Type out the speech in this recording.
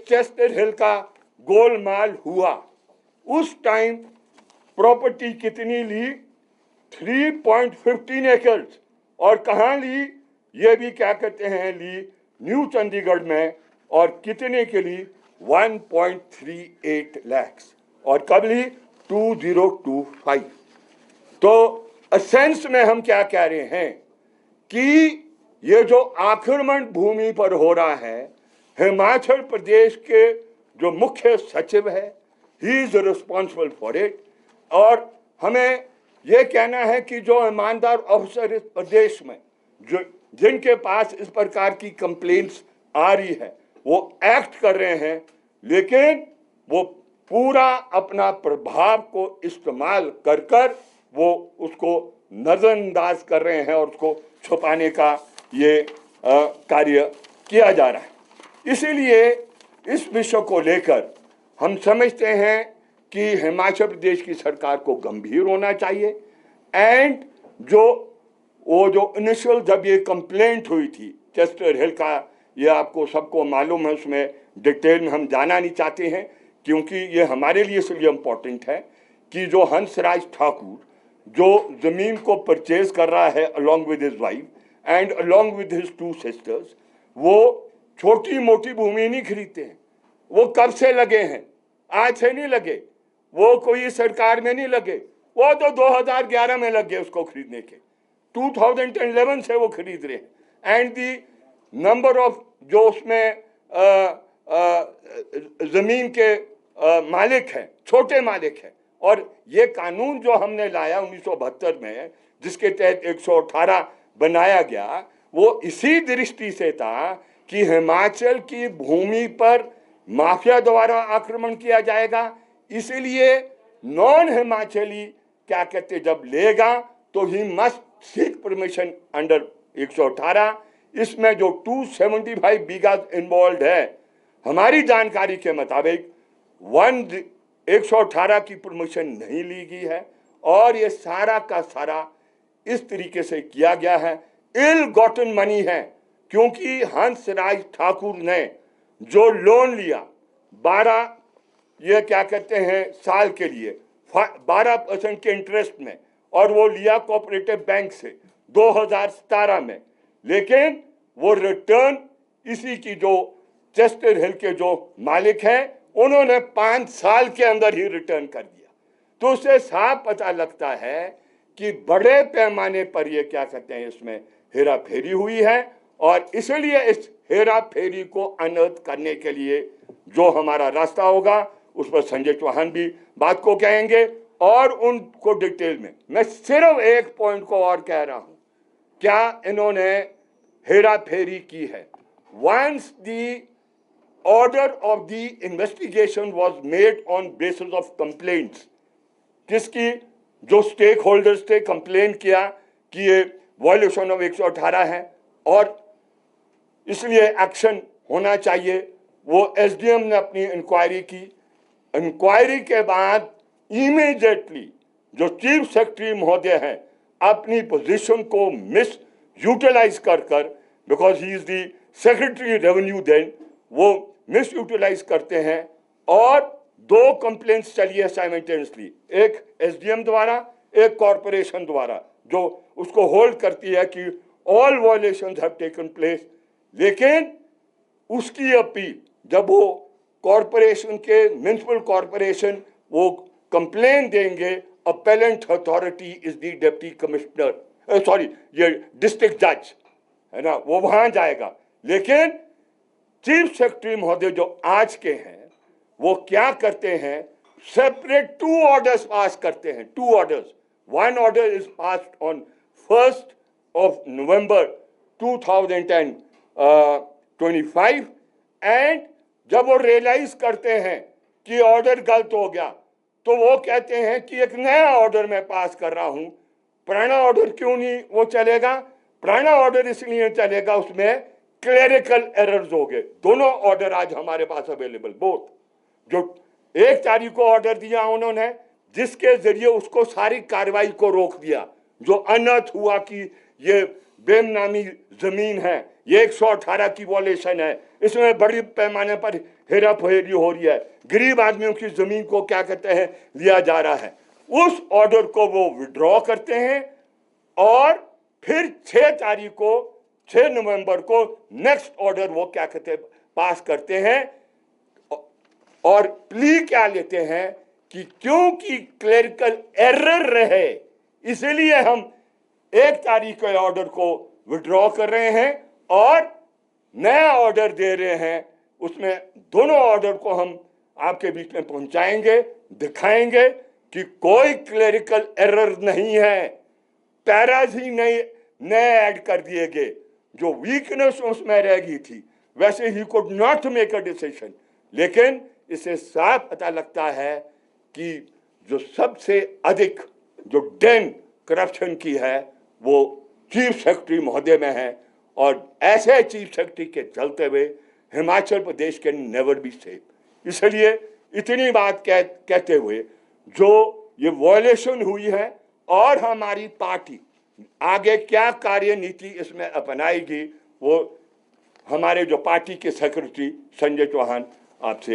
Chester हिल का गोलमाल हुआ, उस टाइम प्रॉपर्टी कितनी ली? 3.15 एकर्स। और कहाँ ली? ये भी क्या कहते हैं, ली न्यू चंडीगढ़ में। और कितने के लिए? 1.38 लाख। और कब ली? 2025। तो असेंस में हम क्या कह रहे हैं कि ये जो आक्रमण भूमि पर हो रहा है, हिमाचल प्रदेश के जो मुख्य सचिव है, he is responsible for it. और हमें यह कहना है कि जो ईमानदार ऑफिसर इस प्रदेश में जो जिनके पास इस प्रकार की कंप्लेंट्स आ रही है, वो एक्ट कर रहे हैं, लेकिन वो पूरा अपना प्रभाव को इस्तेमाल कर कर वो उसको नजरअंदाज कर रहे हैं और उसको छुपाने का ये कार्य किया जा रहा है। इसीलिए इस विषय को लेकर हम समझते हैं कि हिमाचल प्रदेश की सरकार को गंभीर होना चाहिए। एंड जो इनिशियल जब ये कंप्लेंट हुई थी चेस्टर हिल का, ये आपको सबको मालूम है, उसमें डिटेल में हम जाना नहीं चाहते हैं क्योंकि ये हमारे लिए इसलिए इम्पोर्टेंट है कि जो हंसराज ठाकुर जो जमीन को परचेज कर रहा है along with his wife and along with his 2 sisters, वो छोटी मोटी भूमि नहीं खरीदते हैं। वो कब से लगे हैं? आज से नहीं लगे, वो कोई सरकार में नहीं लगे, वो तो 2011 में लग गए उसको खरीदने के। 2011 से वो खरीद रहे हैं। एंड दी नंबर ऑफ जो उसमें जमीन के मालिक हैं, छोटे मालिक हैं। और ये कानून जो हमने लाया 1972 में, जिसके तहत 118 बनाया गया, वो इसी दृष्टि से था कि हिमाचल की भूमि पर माफिया द्वारा आक्रमण किया जाएगा। इसीलिए नॉन हिमाचली क्या कहते जब लेगा तो he must seek permission under 118। इसमें जो 275 बीघा इन्वॉल्व है, हमारी जानकारी के मुताबिक 118 की परमिशन नहीं ली गई है। और ये सारा का सारा इस तरीके से किया गया है, इल गॉटन मनी है। क्योंकि हंसराज ठाकुर ने जो लोन लिया 12 ये क्या कहते हैं साल के लिए 12% के इंटरेस्ट में, और वो लिया कोऑपरेटिव बैंक से 2017 में, लेकिन वो रिटर्न इसी की जो चेस्टर हिल के जो मालिक हैं उन्होंने 5 साल के अंदर ही रिटर्न कर दिया। तो उससे साफ पता लगता है कि बड़े पैमाने पर ये क्या कहते हैं इसमें हेरा फेरी हुई है। और इसलिए इस हेरा फेरी को अनर्थ करने के लिए जो हमारा रास्ता होगा उस पर संजय चौहान भी बात को कहेंगे और उनको डिटेल में। मैं सिर्फ एक पॉइंट को और कह रहा हूं, क्या इन्होंने हेरा फेरी की है? Once the order of the investigation was made on basis of complaints, किसकी? जो स्टेक होल्डर्स थे, कंप्लेन किया कि ये वायलेशन ऑफ 118 है और इसलिए एक्शन होना चाहिए। वो एसडीएम ने अपनी इंक्वायरी की, इंक्वायरी के बाद इमीडिएटली जो चीफ सेक्रेटरी महोदय हैं अपनी पोजीशन को मिस यूटिलाइज कर because he is the secretary revenue, then वो मिस यूटिलाइज करते हैं और 2 कंप्लेंट्स चली है साइमल्टेनियसली, एक एसडीएम द्वारा, एक कॉरपोरेशन द्वारा, जो उसको होल्ड करती है कि all violations have taken place. लेकिन उसकी अपील जब वो कॉरपोरेशन के म्युनिसिपल कॉरपोरेशन वो कंप्लेन देंगे, appellant authority is the deputy commissioner, sorry ये डिस्ट्रिक्ट जज है ना, वो वहां जाएगा। लेकिन चीफ सेक्रेटरी महोदय जो आज के हैं वो क्या करते हैं, सेपरेट 2 ऑर्डर्स पास करते हैं, 2 orders. 1 order is passed on 1st of November 2025 and जब वो रियलाइज करते हैं कि ऑर्डर गलत हो गया तो वो कहते हैं कि एक नया ऑर्डर मैं पास कर रहा हूं। पुराना ऑर्डर क्यों नहीं वो चलेगा? पुराना ऑर्डर इसलिए चलेगा, उसमें क्लेरिकल एरर्स हो गए। दोनों ऑर्डर आज हमारे पास अवेलेबल, बोथ। जो 1 तारीख को ऑर्डर दिया उन्होंने, जिसके जरिए उसको सारी कार्रवाई को रोक दिया, जो अनर्थ हुआ कि ये बेनामी जमीन है, ये 118 की वॉलेशन है, इसमें बड़ी पैमाने पर हेरा फेरी हो रही है, गरीब आदमियों की जमीन को क्या कहते हैं लिया जा रहा है, उस ऑर्डर को वो विड्रॉ करते हैं और फिर 6 नवंबर को नेक्स्ट ऑर्डर वो क्या कहते हैं पास करते हैं और प्ली क्या लेते हैं कि क्योंकि क्लेरिकल एरर रहे इसलिए हम 1 तारीख के ऑर्डर को विड्रॉ कर रहे हैं और नया ऑर्डर दे रहे हैं। उसमें दोनों ऑर्डर को हम आपके बीच में पहुंचाएंगे, दिखाएंगे कि कोई क्लेरिकल एरर नहीं है, पैराज ही नए ऐड कर दिए गए, जो वीकनेस उसमें रह गई थी वैसे he could not make a decision. लेकिन इससे साफ पता लगता है कि जो सबसे अधिक जो डेन करप्शन की है वो चीफ सेक्रेटरी महोदय में है और ऐसे चीफ सेक्रेटरी के चलते हुए हिमाचल प्रदेश के नेवर बी सेफ। इसलिए इतनी बात कहते हुए जो ये वॉयलेशन हुई है और हमारी पार्टी आगे क्या कार्यनीति इसमें अपनाएगी वो हमारे जो पार्टी के सेक्रेटरी संजय चौहान आपसे